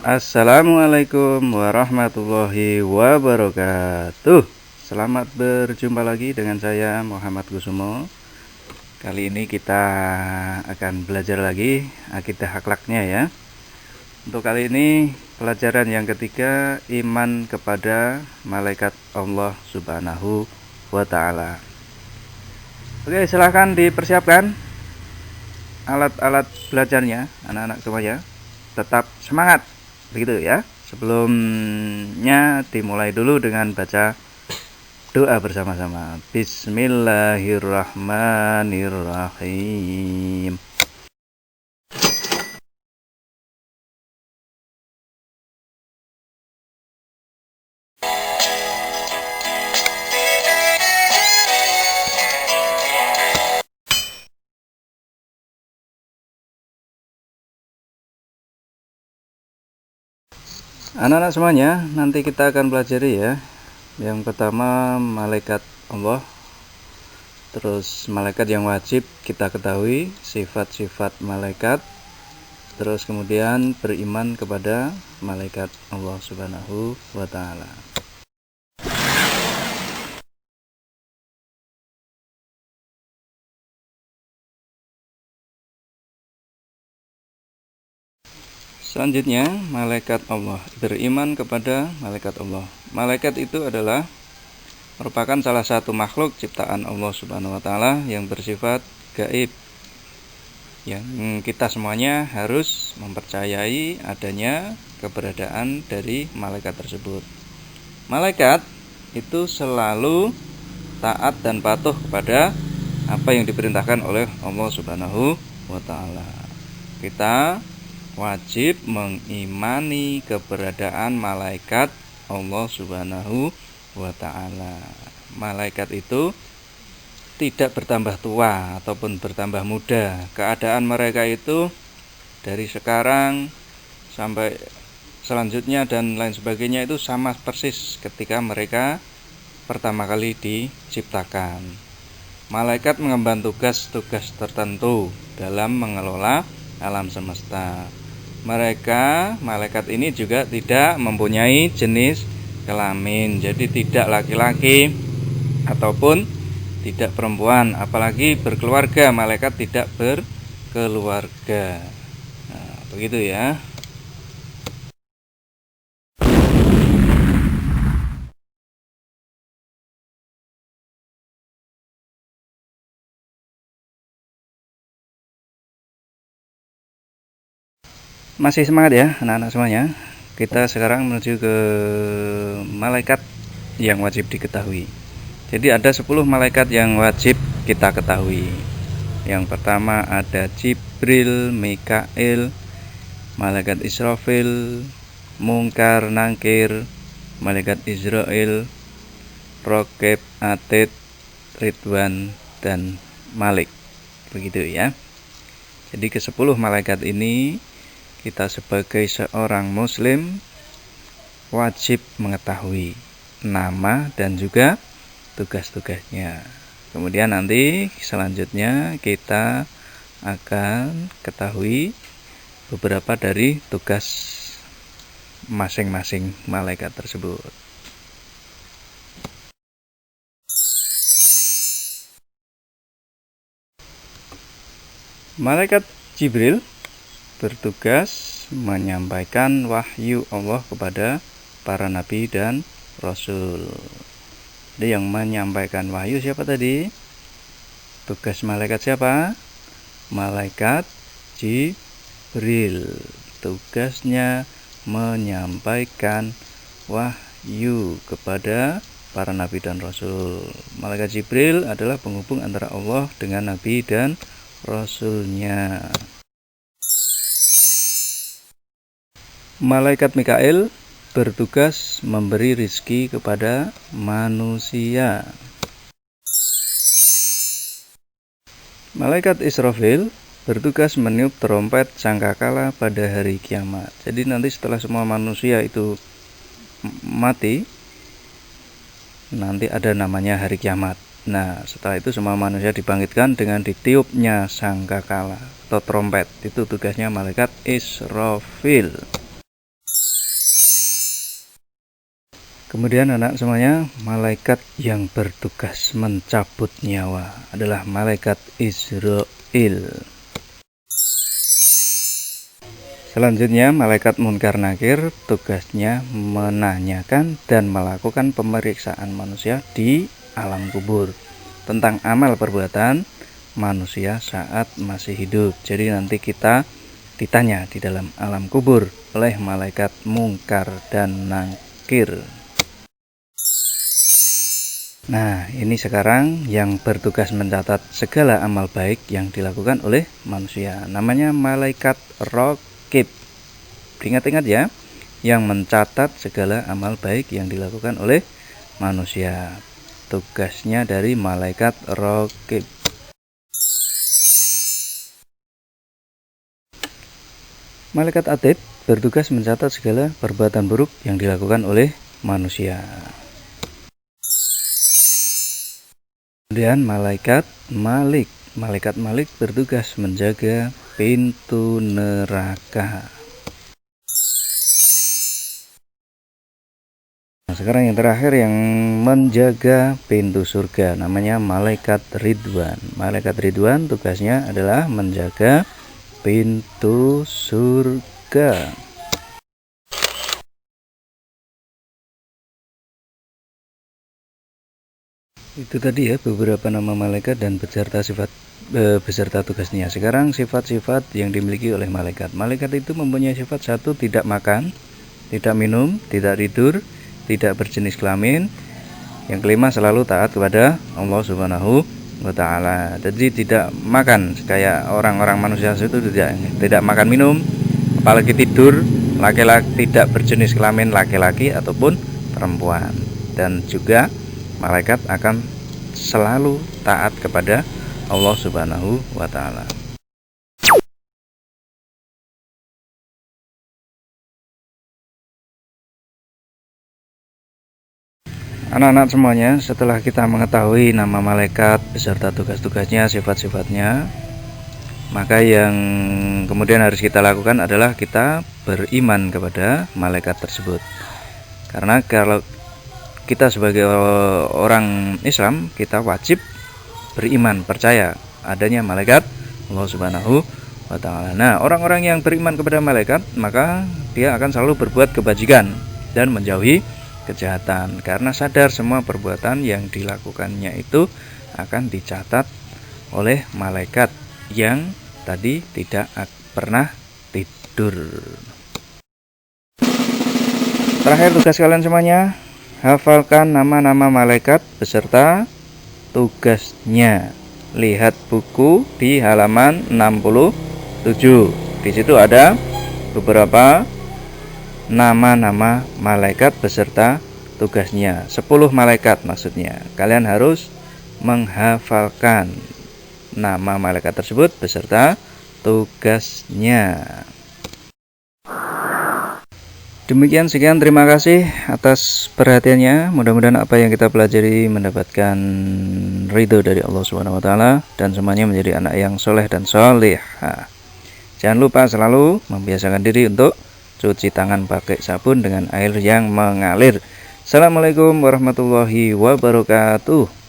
Assalamualaikum warahmatullahi wabarakatuh. Selamat berjumpa lagi dengan saya Muhammad Kusumo. Kali ini kita akan belajar lagi akidah akhlaknya ya. Untuk kali ini pelajaran yang ketiga, iman kepada malaikat Allah Subhanahu wa Ta'ala. Oke, silahkan dipersiapkan alat-alat belajarnya, anak-anak semuanya. Tetap semangat, begitu ya. Sebelumnya dimulai dulu dengan baca doa bersama-sama. Bismillahirrahmanirrahim. Anak-anak semuanya, nanti kita akan pelajari ya. Yang pertama malaikat Allah. Terus malaikat yang wajib kita ketahui, sifat-sifat malaikat. Terus kemudian beriman kepada malaikat Allah Subhanahu wa Ta'ala. Selanjutnya, malaikat Allah. Beriman kepada malaikat Allah. Malaikat itu adalah merupakan salah satu makhluk ciptaan Allah Subhanahu wa Ta'ala yang bersifat gaib. Yang kita semuanya harus mempercayai adanya keberadaan dari malaikat tersebut. Malaikat itu selalu taat dan patuh kepada apa yang diperintahkan oleh Allah Subhanahu wa Ta'ala. Kita wajib mengimani keberadaan malaikat Allah Subhanahu wa Ta'ala. Malaikat itu tidak bertambah tua ataupun bertambah muda. Keadaan mereka itu dari sekarang sampai selanjutnya dan lain sebagainya itu sama persis ketika mereka pertama kali diciptakan. Malaikat mengemban tugas-tugas tertentu dalam mengelola alam semesta. Malaikat ini juga tidak mempunyai jenis kelamin, jadi tidak laki-laki ataupun tidak perempuan, apalagi berkeluarga. Malaikat tidak berkeluarga. Nah, begitu ya. Masih semangat ya anak-anak semuanya. Kita sekarang menuju ke malaikat yang wajib diketahui. Jadi ada 10 malaikat yang wajib kita ketahui. Yang pertama ada Jibril, Mikail, malaikat Israfil, Mungkar, Nangkir, malaikat Israel, Rokib, Atid, Ridwan, dan Malik. Begitu ya. Jadi ke-10 malaikat ini kita sebagai seorang muslim wajib mengetahui nama dan juga tugas-tugasnya. Kemudian nanti selanjutnya kita akan ketahui beberapa dari tugas masing-masing malaikat tersebut. Malaikat Jibril bertugas menyampaikan wahyu Allah kepada para nabi dan rasul. Jadi yang menyampaikan wahyu siapa tadi? Tugas malaikat siapa? Malaikat Jibril. Tugasnya menyampaikan wahyu kepada para nabi dan rasul. Malaikat Jibril adalah penghubung antara Allah dengan nabi dan rasulnya. Malaikat Mikail bertugas memberi rizki kepada manusia. Malaikat Israfil bertugas meniup trompet sangkakala pada hari kiamat. Jadi nanti setelah semua manusia itu mati, nanti ada namanya hari kiamat. Nah, setelah itu semua manusia dibangkitkan dengan ditiupnya sangkakala atau trompet. Itu tugasnya malaikat Israfil. Kemudian anak semuanya, malaikat yang bertugas mencabut nyawa adalah malaikat Israil. Selanjutnya malaikat Munkar Nakir, tugasnya menanyakan dan melakukan pemeriksaan manusia di alam kubur tentang amal perbuatan manusia saat masih hidup. Jadi nanti kita ditanya di dalam alam kubur oleh malaikat Munkar dan Nakir. Nah, ini sekarang yang bertugas mencatat segala amal baik yang dilakukan oleh manusia. Namanya malaikat Raqib. Ingat-ingat ya, yang mencatat segala amal baik yang dilakukan oleh manusia. Tugasnya dari malaikat Raqib. Malaikat Atid bertugas mencatat segala perbuatan buruk yang dilakukan oleh manusia. Kemudian malaikat Malik. Malaikat Malik bertugas menjaga pintu neraka. Nah, sekarang yang terakhir yang menjaga pintu surga namanya malaikat Ridwan. Malaikat Ridwan tugasnya adalah menjaga pintu surga. Itu tadi ya beberapa nama malaikat dan beserta tugasnya. Sekarang sifat-sifat yang dimiliki oleh malaikat. Malaikat itu mempunyai sifat: satu, tidak makan, tidak minum, tidak tidur, tidak berjenis kelamin. Yang kelima, selalu taat kepada Allah Subhanahu wa Ta'ala. Jadi tidak makan kayak orang-orang manusia itu, tidak makan minum, apalagi tidur, laki-laki, tidak berjenis kelamin laki-laki ataupun perempuan. Dan juga malaikat akan selalu taat kepada Allah Subhanahu wa Ta'ala. Anak-anak semuanya, setelah kita mengetahui nama malaikat beserta tugas-tugasnya, sifat-sifatnya, maka yang kemudian harus kita lakukan adalah kita beriman kepada malaikat tersebut. Karena kalau kita sebagai orang Islam, kita wajib beriman, percaya adanya malaikat Allah Subhanahu wa Ta'ala. Nah, orang-orang yang beriman kepada malaikat, maka dia akan selalu berbuat kebajikan dan menjauhi kejahatan, karena sadar semua perbuatan yang dilakukannya itu akan dicatat oleh malaikat yang tadi tidak pernah tidur. Terakhir tugas kalian semuanya, hafalkan nama-nama malaikat beserta tugasnya. Lihat buku di halaman 67. Di situ ada beberapa nama-nama malaikat beserta tugasnya. 10 malaikat maksudnya. Kalian harus menghafalkan nama malaikat tersebut beserta tugasnya. Demikian, sekian, terima kasih atas perhatiannya. Mudah-mudahan apa yang kita pelajari mendapatkan ridho dari Allah Subhanahu wa Ta'ala dan semuanya menjadi anak yang soleh dan solehah. Jangan lupa selalu membiasakan diri untuk cuci tangan pakai sabun dengan air yang mengalir. Assalamualaikum warahmatullahi wabarakatuh.